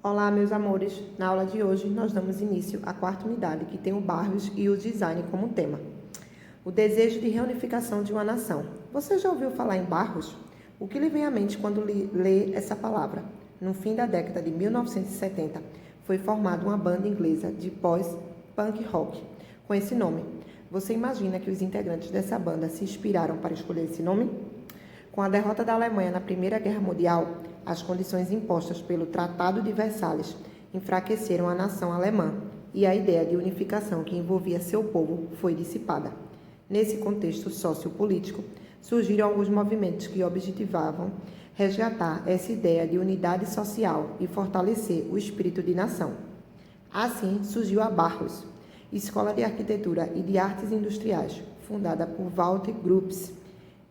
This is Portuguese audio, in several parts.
Olá, meus amores! Na aula de hoje, nós damos início à quarta unidade, que tem o Barros e o Design como tema. O desejo de reunificação de uma nação. Você já ouviu falar em Barros? O que lhe vem à mente quando lê essa palavra? No fim da década de 1970, foi formada uma banda inglesa de pós-punk rock com esse nome. Você imagina que os integrantes dessa banda se inspiraram para escolher esse nome? Com a derrota da Alemanha na Primeira Guerra Mundial, as condições impostas pelo Tratado de Versalhes enfraqueceram a nação alemã e a ideia de unificação que envolvia seu povo foi dissipada. Nesse contexto sociopolítico, surgiram alguns movimentos que objetivavam resgatar essa ideia de unidade social e fortalecer o espírito de nação. Assim, surgiu a Barros, Escola de Arquitetura e de Artes Industriais, fundada por Walter Gropius,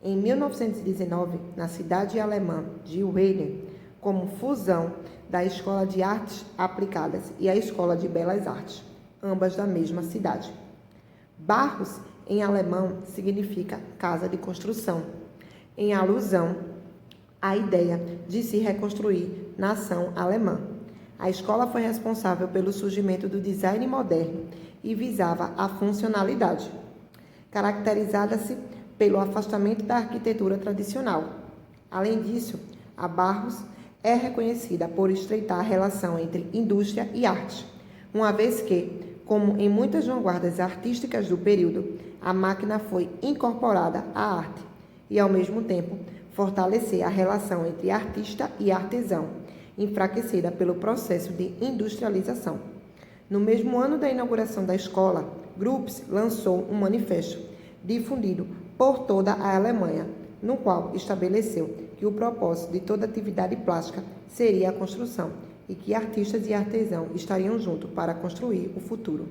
em 1919, na cidade alemã de Weiden, como fusão da Escola de Artes Aplicadas e a Escola de Belas Artes, ambas da mesma cidade. Barros, em alemão, significa casa de construção, em alusão à ideia de se reconstruir nação alemã. A escola foi responsável pelo surgimento do design moderno e visava a funcionalidade, caracterizada-se pelo afastamento da arquitetura tradicional. Além disso, a Barros é reconhecida por estreitar a relação entre indústria e arte, uma vez que, como em muitas vanguardas artísticas do período, a máquina foi incorporada à arte e, ao mesmo tempo, fortalecer a relação entre artista e artesão, enfraquecida pelo processo de industrialização. No mesmo ano da inauguração da escola, Gropius lançou um manifesto, difundido por toda a Alemanha, no qual estabeleceu que o propósito de toda atividade plástica seria a construção e que artistas e artesãos estariam juntos para construir o futuro.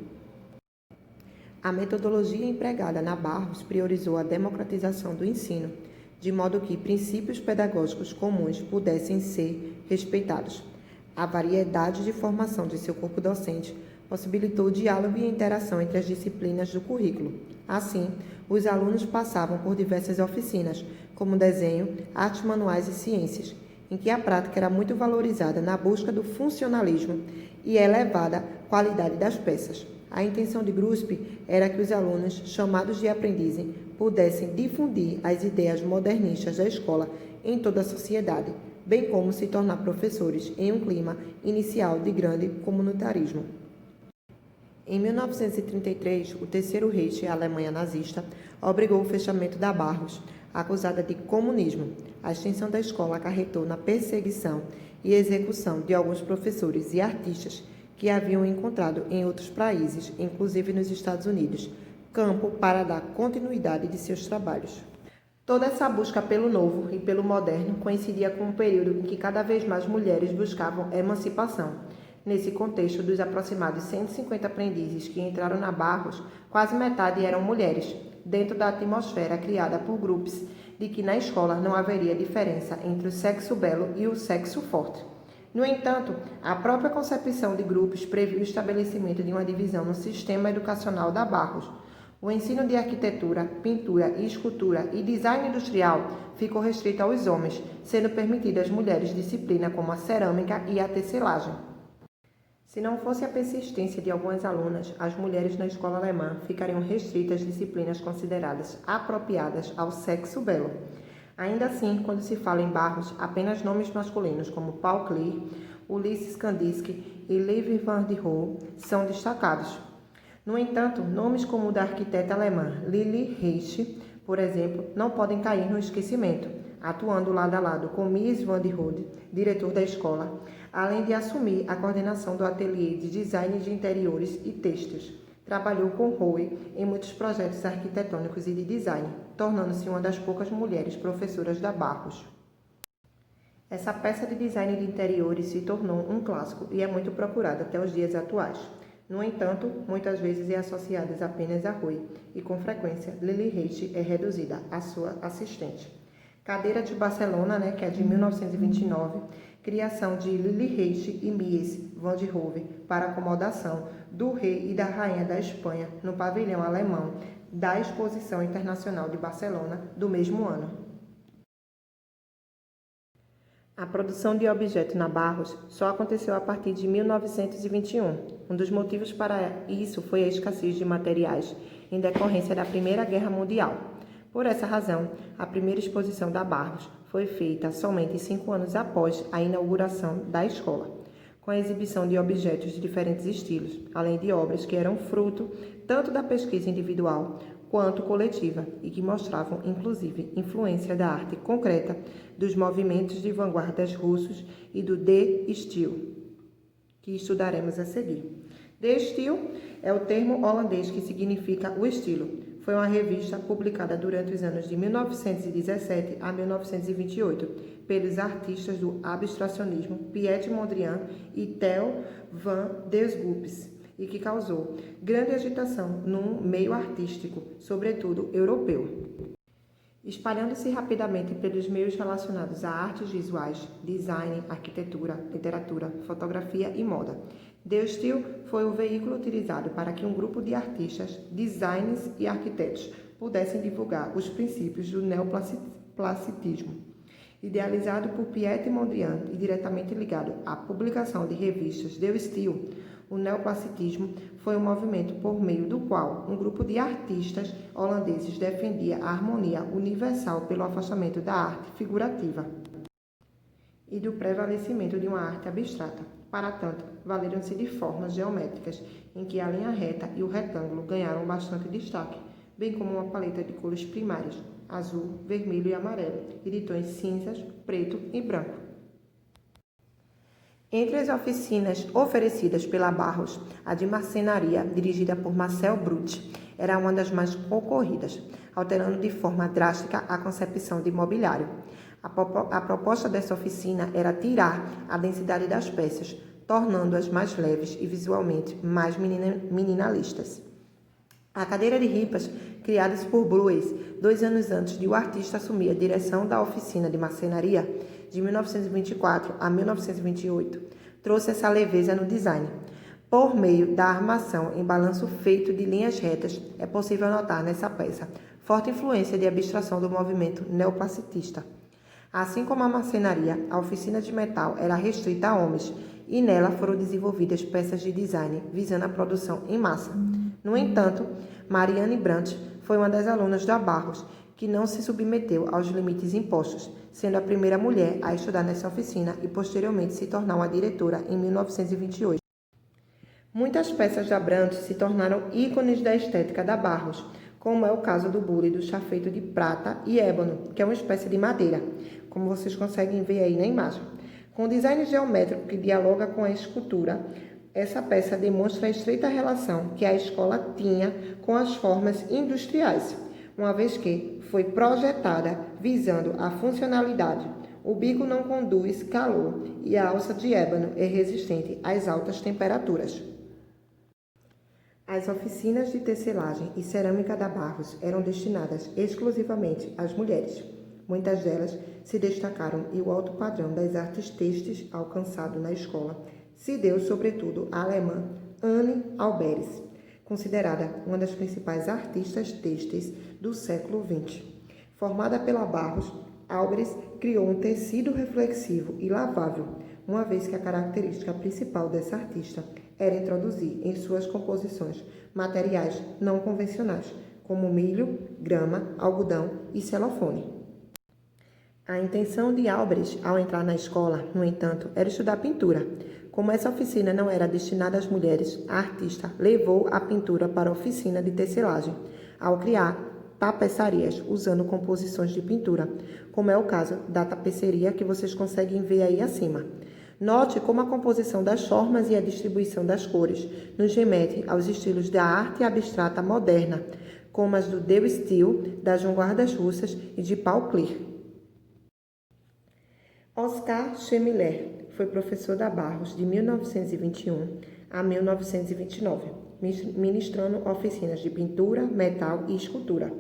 A metodologia empregada na Barros priorizou a democratização do ensino, de modo que princípios pedagógicos comuns pudessem ser respeitados. A variedade de formação de seu corpo docente possibilitou o diálogo e a interação entre as disciplinas do currículo. Assim, os alunos passavam por diversas oficinas, como desenho, artes manuais e ciências, em que a prática era muito valorizada na busca do funcionalismo e elevada qualidade das peças. A intenção de Gropius era que os alunos, chamados de aprendizes, pudessem difundir as ideias modernistas da escola em toda a sociedade, bem como se tornar professores em um clima inicial de grande comunitarismo. Em 1933, o Terceiro Reich, a Alemanha nazista, obrigou o fechamento da Barros, acusada de comunismo. A extensão da escola acarretou na perseguição e execução de alguns professores e artistas que haviam encontrado em outros países, inclusive nos Estados Unidos, campo para dar continuidade de seus trabalhos. Toda essa busca pelo novo e pelo moderno coincidia com um período em que cada vez mais mulheres buscavam emancipação. Nesse contexto, dos aproximados 150 aprendizes que entraram na Barros, quase metade eram mulheres, dentro da atmosfera criada por Gropius de que na escola não haveria diferença entre o sexo belo e o sexo forte. No entanto, a própria concepção de Gropius previu o estabelecimento de uma divisão no sistema educacional da Barros. O ensino de arquitetura, pintura e escultura e design industrial ficou restrito aos homens, sendo permitidas às mulheres disciplinas como a cerâmica e a tecelagem. Se não fosse a persistência de algumas alunas, as mulheres na escola alemã ficariam restritas às disciplinas consideradas apropriadas ao sexo belo. Ainda assim, quando se fala em Barros, apenas nomes masculinos como Paul Klee, Ulisses Kandinsky e Levi van der Rohe são destacados. No entanto, nomes como o da arquiteta alemã Lili Reich, por exemplo, não podem cair no esquecimento, atuando lado a lado com Mies van der Rohe, diretor da escola, além de assumir a coordenação do ateliê de design de interiores e textos. Trabalhou com Rohe em muitos projetos arquitetônicos e de design, tornando-se uma das poucas mulheres professoras da Barros. Essa peça de design de interiores se tornou um clássico e é muito procurada até os dias atuais. No entanto, muitas vezes é associada apenas a Rohe e, com frequência, Lili Reich é reduzida a sua assistente. Cadeira de Barcelona, que é de 1929, criação de Lili Reich e Mies van der Rohe para acomodação do rei e da rainha da Espanha no pavilhão alemão da Exposição Internacional de Barcelona do mesmo ano. A produção de objetos na Barros só aconteceu a partir de 1921. Um dos motivos para isso foi a escassez de materiais, em decorrência da Primeira Guerra Mundial. Por essa razão, a primeira exposição da Barros foi feita somente 5 anos após a inauguração da escola, com a exibição de objetos de diferentes estilos, além de obras que eram fruto tanto da pesquisa individual quanto coletiva e que mostravam, inclusive, influência da arte concreta dos movimentos de vanguardas russos e do De Stil, que estudaremos a seguir. De Stil é o termo holandês que significa o estilo. Foi uma revista publicada durante os anos de 1917 a 1928 pelos artistas do abstracionismo Piet Mondrian e Theo van Desculpes, e que causou grande agitação no meio artístico, sobretudo europeu. Espalhando-se rapidamente pelos meios relacionados a artes visuais, design, arquitetura, literatura, fotografia e moda. De Stil foi o veículo utilizado para que um grupo de artistas, designers e arquitetos pudessem divulgar os princípios do neoplasticismo. Idealizado por Piet Mondrian e diretamente ligado à publicação de revistas De Stil, o neoplasticismo foi um movimento por meio do qual um grupo de artistas holandeses defendia a harmonia universal pelo afastamento da arte figurativa e do prevalecimento de uma arte abstrata. Para tanto, valeram-se de formas geométricas, em que a linha reta e o retângulo ganharam bastante destaque, bem como uma paleta de cores primárias, azul, vermelho e amarelo, e de tons cinzas, preto e branco. Entre as oficinas oferecidas pela Barros, a de marcenaria, dirigida por Marcel Brut, era uma das mais concorridas, alterando de forma drástica a concepção de mobiliário. A proposta dessa oficina era tirar a densidade das peças, tornando-as mais leves e visualmente mais minimalistas. A cadeira de ripas, criada por Blues 2 anos antes de o artista assumir a direção da oficina de marcenaria, de 1924 a 1928, trouxe essa leveza no design. Por meio da armação em balanço feito de linhas retas, é possível notar nessa peça forte influência de abstração do movimento neoplasticista. Assim como a marcenaria, a oficina de metal era restrita a homens, e nela foram desenvolvidas peças de design visando a produção em massa. No entanto, Marianne Brandt foi uma das alunas da Barros que não se submeteu aos limites impostos, sendo a primeira mulher a estudar nessa oficina e posteriormente se tornar uma diretora em 1928. Muitas peças da Brandt se tornaram ícones da estética da Barros, como é o caso do bule do chá feito de prata e ébano, que é uma espécie de madeira, como vocês conseguem ver aí na imagem. Com o design geométrico que dialoga com a escultura, essa peça demonstra a estreita relação que a escola tinha com as formas industriais, uma vez que foi projetada visando a funcionalidade. O bico não conduz calor e a alça de ébano é resistente às altas temperaturas. As oficinas de tecelagem e cerâmica da Barros eram destinadas exclusivamente às mulheres. Muitas delas se destacaram e o alto padrão das artes têxteis alcançado na escola se deu sobretudo à alemã Anne Albers, considerada uma das principais artistas têxteis do século XX. Formada pela Barros, Albers criou um tecido reflexivo e lavável, uma vez que a característica principal dessa artista era introduzir em suas composições materiais não convencionais, como milho, grama, algodão e celofane. A intenção de Albers ao entrar na escola, no entanto, era estudar pintura. Como essa oficina não era destinada às mulheres, a artista levou a pintura para a oficina de tecelagem, ao criar tapeçarias usando composições de pintura, como é o caso da tapeçaria que vocês conseguem ver aí acima. Note como a composição das formas e a distribuição das cores nos remete aos estilos da arte abstrata moderna, como as do De Stil, das vanguardas russas e de Paul Klee. Oscar Schemiller foi professor da Barros de 1921 a 1929, ministrando oficinas de pintura, metal e escultura,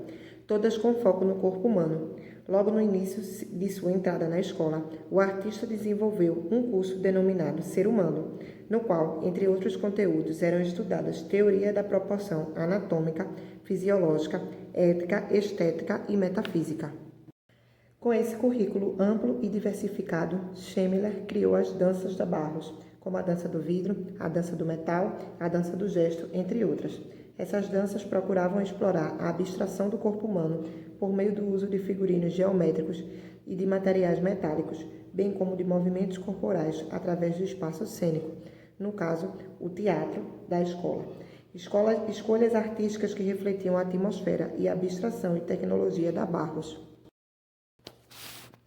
todas com foco no corpo humano. Logo no início de sua entrada na escola, o artista desenvolveu um curso denominado Ser Humano, no qual, entre outros conteúdos, eram estudadas teoria da proporção anatômica, fisiológica, ética, estética e metafísica. Com esse currículo amplo e diversificado, Schemler criou as danças da Barros, como a dança do vidro, a dança do metal, a dança do gesto, entre outras. Essas danças procuravam explorar a abstração do corpo humano por meio do uso de figurinos geométricos e de materiais metálicos, bem como de movimentos corporais através do espaço cênico, no caso, o teatro da escola. Escolhas artísticas que refletiam a atmosfera e a abstração e tecnologia da Barros.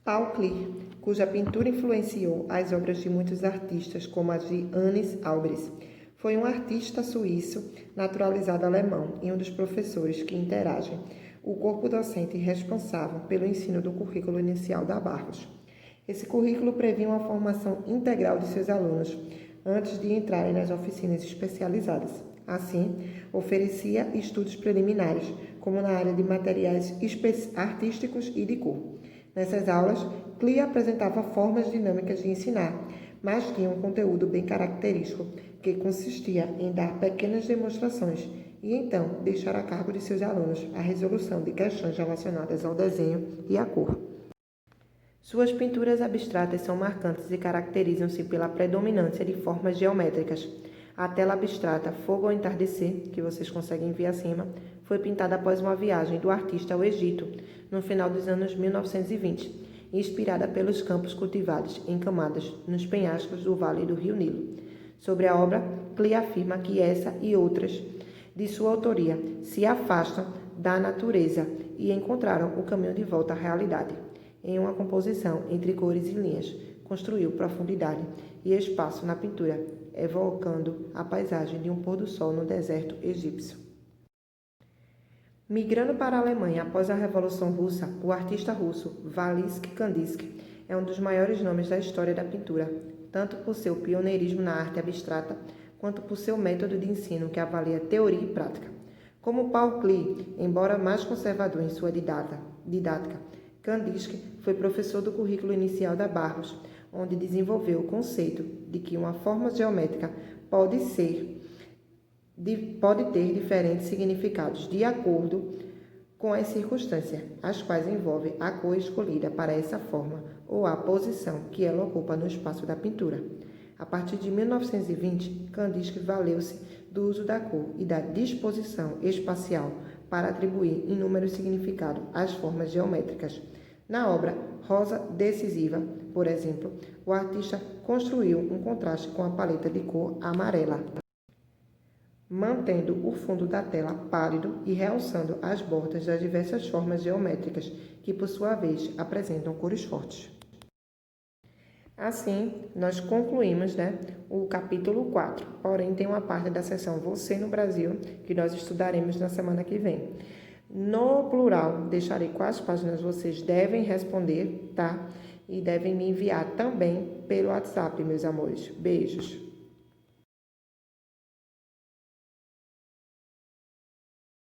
Paul Klee, cuja pintura influenciou as obras de muitos artistas, como a de Hannes Albers, foi um artista suíço naturalizado alemão e um dos professores que interagem o corpo docente responsável pelo ensino do currículo inicial da Barros. Esse currículo previa uma formação integral de seus alunos antes de entrarem nas oficinas especializadas. Assim, oferecia estudos preliminares, como na área de materiais artísticos e de cor. Nessas aulas, Klee apresentava formas dinâmicas de ensinar, mas tinha um conteúdo bem característico, que consistia em dar pequenas demonstrações e então deixar a cargo de seus alunos a resolução de questões relacionadas ao desenho e à cor. Suas pinturas abstratas são marcantes e caracterizam-se pela predominância de formas geométricas. A tela abstrata Fogo ao Entardecer, que vocês conseguem ver acima, foi pintada após uma viagem do artista ao Egito, no final dos anos 1920, inspirada pelos campos cultivados em camadas nos penhascos do Vale do Rio Nilo. Sobre a obra, Klee afirma que essa e outras de sua autoria se afastam da natureza e encontraram o caminho de volta à realidade. Em uma composição entre cores e linhas, construiu profundidade e espaço na pintura, evocando a paisagem de um pôr-do-sol no deserto egípcio. Migrando para a Alemanha após a Revolução Russa, o artista russo Vasilij Kandinsky é um dos maiores nomes da história da pintura, tanto por seu pioneirismo na arte abstrata, quanto por seu método de ensino que avalia teoria e prática. Como Paul Klee, embora mais conservador em sua didática, Kandinsky foi professor do currículo inicial da Barros, onde desenvolveu o conceito de que uma forma geométrica pode ter diferentes significados de acordo com as circunstâncias, as quais envolvem a cor escolhida para essa forma ou a posição que ela ocupa no espaço da pintura. A partir de 1920, Kandinsky valeu-se do uso da cor e da disposição espacial para atribuir inúmeros significados às formas geométricas. Na obra Rosa Decisiva, por exemplo, o artista construiu um contraste com a paleta de cor amarela, mantendo o fundo da tela pálido e realçando as bordas das diversas formas geométricas, que por sua vez apresentam cores fortes. Assim, nós concluímos o capítulo 4, porém tem uma parte da seção Você no Brasil, que nós estudaremos na semana que vem. No plural, deixarei quais páginas vocês devem responder, tá? E devem me enviar também pelo WhatsApp, meus amores. Beijos!